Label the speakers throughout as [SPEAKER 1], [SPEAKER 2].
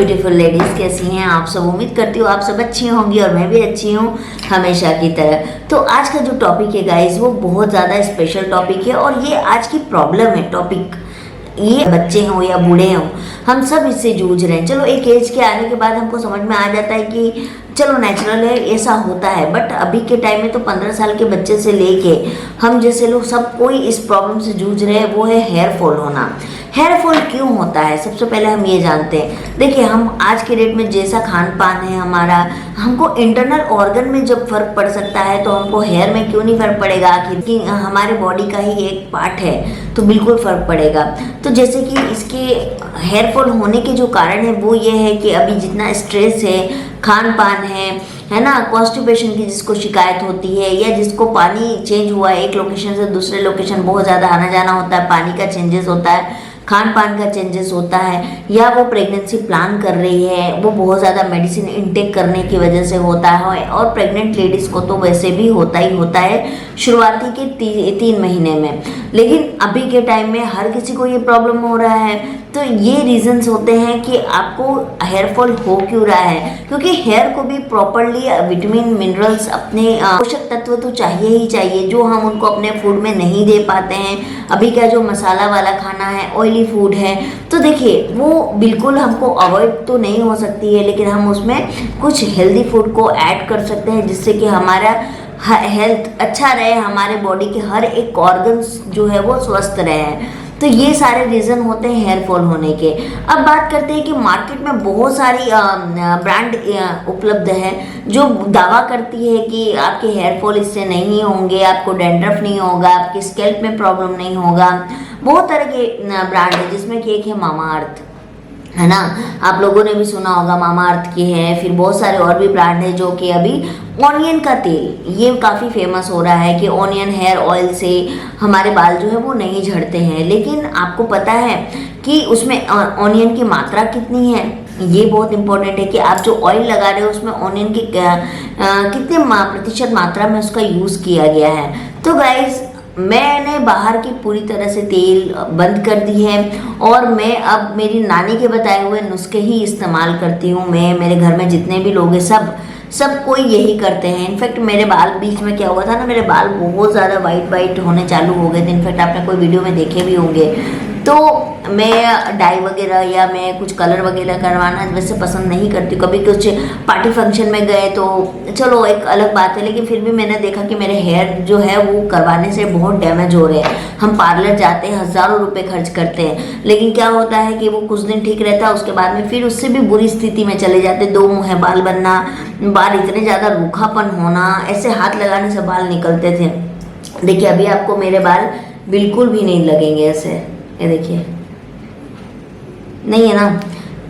[SPEAKER 1] Beautiful ladies, कैसी हैं आप सब। उम्मीद करती हूँ आप सब अच्छी होंगी और मैं भी अच्छी हूँ हमेशा की तरह। तो आज का जो टॉपिक है गाइस वो बहुत ज़्यादा स्पेशल टॉपिक है और ये आज की प्रॉब्लम है टॉपिक। ये बच्चे हों या बूढ़े हों, हम सब इससे जूझ रहे हैं। चलो एक एज के आने के बाद हमको समझ में आ जाता है कि चलो नेचुरल है, ऐसा होता है। बट अभी के टाइम में तो 15 साल के बच्चे से लेके हम जैसे लोग सब कोई इस प्रॉब्लम से जूझ रहे हैं, वो है हेयर फॉल होना। हेयर फॉल क्यों होता है सबसे पहले हम ये जानते हैं। देखिए, हम आज के डेट में जैसा खान पान है हमारा, हमको इंटरनल ऑर्गन में जब फर्क पड़ सकता है तो हमको हेयर में क्यों नहीं फर्क पड़ेगा। आखिर हमारे बॉडी का ही एक पार्ट है तो बिल्कुल फर्क पड़ेगा। तो जैसे कि इसके हेयर फॉल होने के जो कारण है वो ये है कि अभी जितना स्ट्रेस है, खान पान है ना, कॉन्स्टिपेशन की जिसको शिकायत होती है, या जिसको पानी चेंज हुआ है एक लोकेशन से दूसरे लोकेशन, बहुत ज़्यादा आना जाना होता है, पानी का चेंजेस होता है, खान पान का चेंजेस होता है, या वो प्रेगनेंसी प्लान कर रही है, वो बहुत ज़्यादा मेडिसिन इनटेक करने की वजह से होता है। और प्रेग्नेंट लेडीज़ को तो वैसे भी होता ही होता है शुरुआती के 3 महीने में। लेकिन अभी के टाइम में हर किसी को ये प्रॉब्लम हो रहा है। तो ये रीजंस होते हैं कि आपको हेयर फॉल हो क्यों रहा है, क्योंकि हेयर को भी प्रॉपरली विटामिन मिनरल्स, अपने पोषक तत्व तो चाहिए ही चाहिए, जो हम उनको अपने फूड में नहीं दे पाते हैं। अभी का जो मसाला वाला खाना है, ऑयली फूड है, तो देखिए वो बिल्कुल हमको अवॉइड तो नहीं हो सकती है, लेकिन हम उसमें कुछ हेल्दी फूड को ऐड कर सकते हैं जिससे कि हमारा हेल्थ अच्छा रहे, हमारे बॉडी के हर एक ऑर्गन्स जो है वो स्वस्थ रहे। तो ये सारे रीज़न होते हैं हेयर फॉल होने के। अब बात करते हैं कि मार्केट में बहुत सारी ब्रांड उपलब्ध है जो दावा करती है कि आपके हेयर फॉल इससे नहीं होंगे, आपको डैंड्रफ नहीं होगा, आपके स्कैल्प में प्रॉब्लम नहीं होगा। बहुत तरह के ब्रांड है जिसमें कि एक है मामा अर्थ, है ना, आप लोगों ने भी सुना होगा मामा अर्थ की है। फिर बहुत सारे और भी ब्रांड है जो कि अभी ऑनियन का तेल, ये काफ़ी फेमस हो रहा है कि ऑनियन हेयर ऑयल से हमारे बाल जो है वो नहीं झड़ते हैं। लेकिन आपको पता है कि उसमें ऑनियन की मात्रा कितनी है, ये बहुत इंपॉर्टेंट है कि आप जो ऑयल लगा रहे हो उसमें ऑनियन की कितने प्रतिशत मात्रा में उसका यूज़ किया गया है। तो गाइज, मैंने बाहर की पूरी तरह से तेल बंद कर दी है और मैं अब मेरी नानी के बताए हुए नुस्खे ही इस्तेमाल करती हूँ। मैं, मेरे घर में जितने भी लोग हैं, सब कोई यही करते हैं। इनफैक्ट मेरे बाल बीच में क्या हुआ था ना, मेरे बाल बहुत ज़्यादा वाइट होने चालू हो गए थे। इनफैक्ट आपने कोई वीडियो में देखे भी होंगे। तो मैं डाई वगैरह या मैं कुछ कलर वगैरह करवाना वैसे पसंद नहीं करती। कभी कुछ पार्टी फंक्शन में गए तो चलो एक अलग बात है, लेकिन फिर भी मैंने देखा कि मेरे हेयर जो है वो करवाने से बहुत डैमेज हो रहे हैं। हम पार्लर जाते हैं, हज़ारों रुपए खर्च करते हैं, लेकिन क्या होता है कि वो कुछ दिन ठीक रहता है, उसके बाद में फिर उससे भी बुरी स्थिति में चले जाते। 2 मुँहे बाल बनना, बाल इतने ज़्यादा रूखापन होना, ऐसे हाथ लगाने से बाल निकलते थे। देखिए अभी आपको मेरे बाल बिल्कुल भी नहीं लगेंगे ऐसे, ये देखिए, नहीं है ना,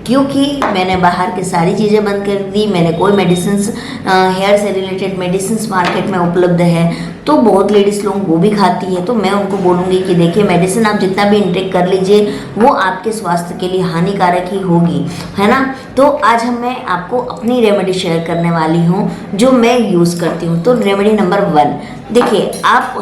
[SPEAKER 1] क्योंकि मैंने बाहर की सारी चीज़ें बंद कर दी। मैंने कोई मेडिसिन्स, हेयर से रिलेटेड मेडिसिन्स मार्केट में उपलब्ध है, तो बहुत लेडीज़ लोग वो भी खाती है। तो मैं उनको बोलूँगी कि देखिए, मेडिसिन आप जितना भी इंटेक कर लीजिए वो आपके स्वास्थ्य के लिए हानिकारक ही होगी, है ना। तो आज मैं आपको अपनी रेमेडी शेयर करने वाली हूँ जो मैं यूज़ करती हूँ। तो रेमेडी नंबर 1, देखिए आप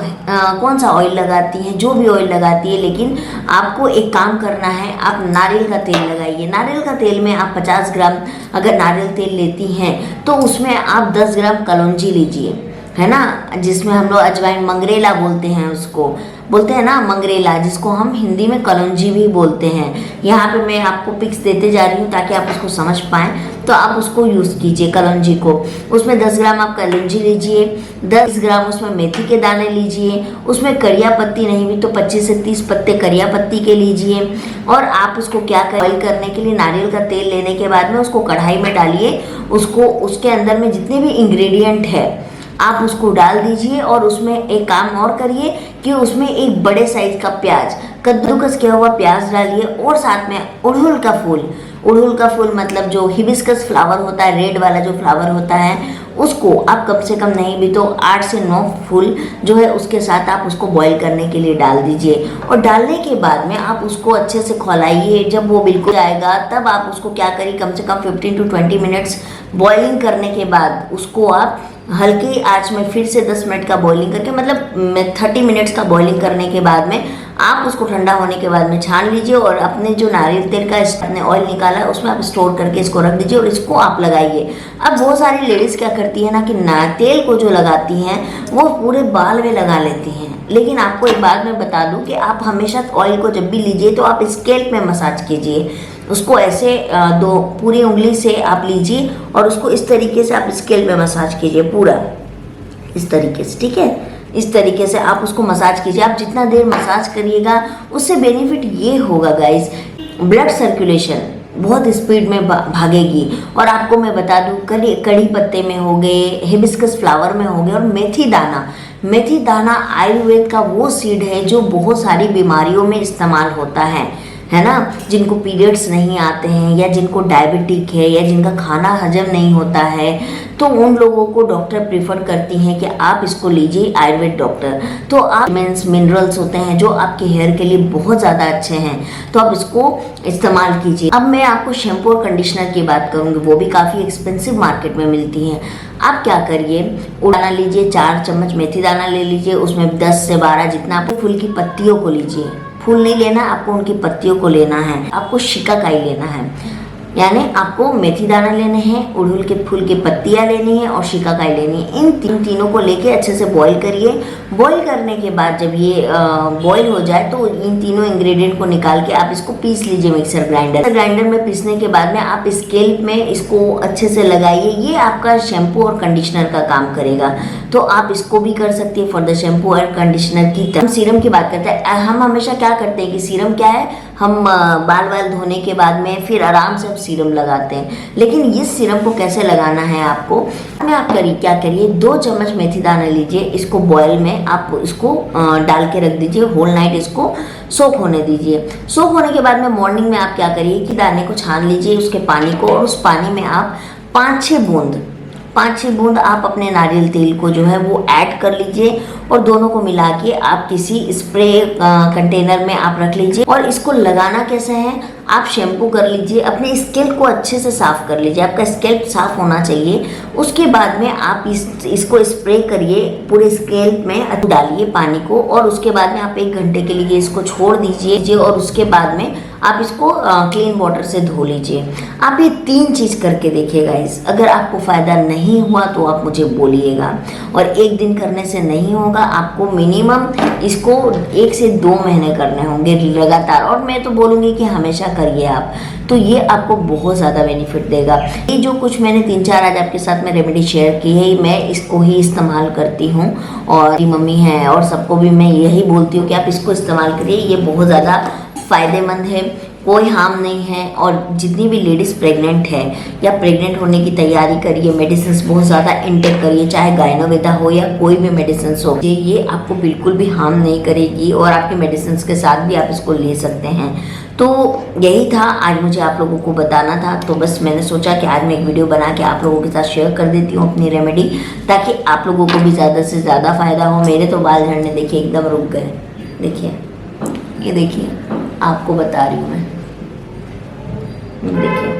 [SPEAKER 1] कौन सा ऑयल लगाती हैं, जो भी ऑयल लगाती है, लेकिन आपको एक काम करना है, आप नारियल का तेल लगाइए। नारियल का तेल में आप 50 ग्राम अगर नारियल तेल लेती हैं तो उसमें आप 10 ग्राम कलौंजी लीजिए, है ना, जिसमें हम लोग अजवाइन, मंगरेला बोलते हैं, उसको बोलते हैं ना मंगरेला, जिसको हम हिंदी में कलौंजी भी बोलते हैं। यहाँ पे मैं आपको पिक्स देते जा रही हूँ ताकि आप उसको समझ पाएँ, तो आप उसको यूज़ कीजिए कलौंजी को। उसमें 10 ग्राम आप कलौंजी लीजिए, 10 ग्राम उसमें मेथी के दाने लीजिए, उसमें करिया पत्ती नहीं भी तो 25 से 30 पत्ते करिया पत्ती के लीजिए। और आप उसको क्या बॉइल करने के लिए नारियल का तेल लेने के बाद में उसको कढ़ाई में डालिए, उसको उसके अंदर में जितने भी इंग्रेडिएंट है आप उसको डाल दीजिए। और उसमें एक काम और करिए कि उसमें एक बड़े साइज का प्याज, कद्दूकस किया हुआ प्याज डालिए, और साथ में अड़हुल का फूल, अड़हुल का फूल मतलब जो हिबिस्कस फ्लावर होता है, रेड वाला जो फ्लावर होता है, उसको आप कम से कम नहीं भी तो 8 से 9 फूल जो है उसके साथ आप उसको बॉईल करने के लिए डाल दीजिए। और डालने के बाद में आप उसको अच्छे से खौलाइए। जब वो बिल्कुल आएगा तब आप उसको क्या करिए, कम से कम 15 to 20 मिनट्स बॉइलिंग करने के बाद उसको आप हल्की आंच में फिर से 10 मिनट का बॉइलिंग करके, मतलब 30 मिनट्स का बॉइलिंग करने के बाद में आप उसको ठंडा होने के बाद में छान लीजिए और अपने जो नारियल तेल का अपने ऑयल निकाला है उसमें आप स्टोर करके इसको रख दीजिए और इसको आप लगाइए। अब बहुत सारी लेडीज़ क्या करती है ना कि तेल को जो लगाती हैं वो पूरे बाल में लगा लेती हैं, लेकिन आपको एक बात मैं बता दूं कि आप हमेशा ऑयल को जब भी लीजिए तो आप स्कैल्प में मसाज कीजिए। उसको ऐसे दो पूरी उंगली से आप लीजिए और उसको इस तरीके से आप स्कैल्प में मसाज कीजिए, पूरा इस तरीके से, ठीक है। इस तरीके से आप उसको मसाज कीजिए। आप जितना देर मसाज करिएगा उससे बेनिफिट ये होगा गाइस, ब्लड सर्कुलेशन बहुत स्पीड में भागेगी। और आपको मैं बता दूं कड़ी पत्ते में हो गए, हिबिस्कस फ्लावर में हो गए और मेथी दाना आयुर्वेद का वो सीड है जो बहुत सारी बीमारियों में इस्तेमाल होता है ना। जिनको पीरियड्स नहीं आते हैं या जिनको डायबिटिक है या जिनका खाना हजम नहीं होता है, तो उन लोगों को डॉक्टर प्रीफर करती हैं कि आप इसको लीजिए, आयुर्वेद डॉक्टर। तो आप मिनरल्स होते हैं जो आपके हेयर के लिए बहुत ज़्यादा अच्छे हैं, तो आप इसको इस्तेमाल कीजिए। अब मैं आपको शैम्पू और कंडीशनर की बात करूँगी, वो भी काफ़ी एक्सपेंसिव मार्केट में मिलती हैं। आप क्या करिए, दाना लीजिए, 4 चम्मच मेथी दाना ले लीजिए, उसमें 10 से 12 जितना आपको फूल की पत्तियों को लीजिए। फूल नहीं लेना, आपको उनकी पत्तियों को लेना है। आपको शिकाकाई लेना है, यानी आपको मेथी दाना लेने हैं, उड़हुल के फूल की पत्तियां लेनी है और शिकाकाई लेनी है। इन तीनों को लेके अच्छे से बॉईल करिए। बॉईल करने के बाद जब ये बॉईल हो जाए तो इन तीनों इंग्रेडिएंट को निकाल के आप इसको पीस लीजिए मिक्सर ग्राइंडर में। पीसने के बाद में आप स्कैल्प में इसको अच्छे से लगाइए। ये आपका शैम्पू और कंडीशनर का काम करेगा, तो आप इसको भी कर सकती है फॉर द शैम्पू और कंडीशनर की। हम सीरम की बात करते हैं। हम हमेशा क्या करते हैं कि सीरम क्या है, हम बाल धोने के बाद में फिर आराम से सीरम लगाते हैं, लेकिन इस सीरम को कैसे लगाना है आपको, में आप क्या करिए, 2 चम्मच मेथी दाना लीजिए, इसको बॉयल में आप इसको डाल के रख दीजिए, होल नाइट इसको सोक होने दीजिए। सोक होने के बाद में मॉर्निंग में आप क्या करिए कि दाने को छान लीजिए, उसके पानी को, और उस पानी में आप 5-6 बूंद आप अपने नारियल तेल को जो है वो ऐड कर लीजिए और दोनों को मिला के आप किसी स्प्रे कंटेनर में आप रख लीजिए। और इसको लगाना कैसे है, आप शैम्पू कर लीजिए, अपने स्कैल्प को अच्छे से साफ कर लीजिए, आपका स्कैल्प साफ होना चाहिए। उसके बाद में आप इसको स्प्रे करिए पूरे स्कैल्प में, डालिए पानी को, और उसके बाद में आप 1 घंटे के लिए इसको छोड़ दीजिए और उसके बाद में आप इसको क्लीन वाटर से धो लीजिए। आप ये 3 चीज़ करके देखिएगा। अगर आपको फ़ायदा नहीं हुआ तो आप मुझे बोलिएगा, और 1 दिन करने से नहीं होगा, आपको मिनिमम इसको 1 से 2 महीने करने होंगे लगातार, और मैं तो बोलूँगी कि हमेशा करिए आप, तो ये आपको बहुत ज़्यादा बेनिफिट देगा। ये जो कुछ मैंने 3-4 आज आपके साथ में रेमेडी शेयर की है, मैं इसको ही इस्तेमाल करती हूँ, और मम्मी है और सबको भी मैं यही बोलती हूँ कि आप इसको इस्तेमाल करिए। ये बहुत ज़्यादा फ़ायदेमंद है, कोई हार्म नहीं है। और जितनी भी लेडीज़ प्रेग्नेंट है या प्रेग्नेंट होने की तैयारी करिए, मेडिसिन बहुत ज़्यादा इंटेक करिए, चाहे गायनोवेदा हो या कोई भी मेडिसिन हो, ये आपको बिल्कुल भी हार्म नहीं करेगी, और आपके मेडिसिन के साथ भी आप इसको ले सकते हैं। तो यही था आज मुझे आप लोगों को बताना था, तो बस मैंने सोचा कि आज मैं एक वीडियो बना के आप लोगों के साथ शेयर कर देती हूँ अपनी रेमेडी, ताकि आप लोगों को भी ज़्यादा से ज़्यादा फ़ायदा हो। मेरे तो बाल झड़ने देखिए एकदम रुक गए, देखिए, ये देखिए, आपको बता रही हूँ मैं, देखिए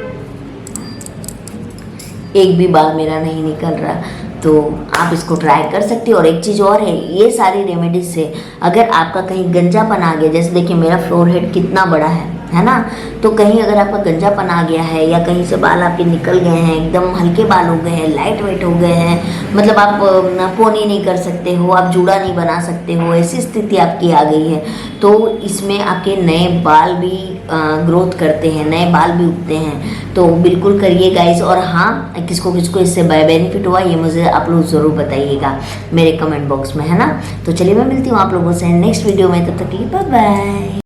[SPEAKER 1] एक भी बाल मेरा नहीं निकल रहा। तो आप इसको ट्राई कर सकते हो। और एक चीज़ और है, ये सारी रेमेडीज से अगर आपका कहीं गंजापन आ गया, जैसे देखिए मेरा फ्लोर हेड कितना बड़ा है ना, तो कहीं अगर आपका गंजापन आ गया है या कहीं से बाल आपके निकल गए हैं, एकदम हल्के बाल हो गए हैं, लाइट वेट हो गए हैं, मतलब आप पोनी नहीं कर सकते हो, आप जूड़ा नहीं बना सकते हो, ऐसी स्थिति आपकी आ गई है, तो इसमें आपके नए बाल भी ग्रोथ करते हैं, नए बाल भी उगते हैं। तो बिल्कुल करिए गाइस। और हाँ, किसको किसको इससे बेनिफिट हुआ ये मुझे आप लोग ज़रूर बताइएगा मेरे कमेंट बॉक्स में, है ना। तो चलिए मैं मिलती हूँ आप लोगों से नेक्स्ट वीडियो में, तब तक के लिए बाय बाय।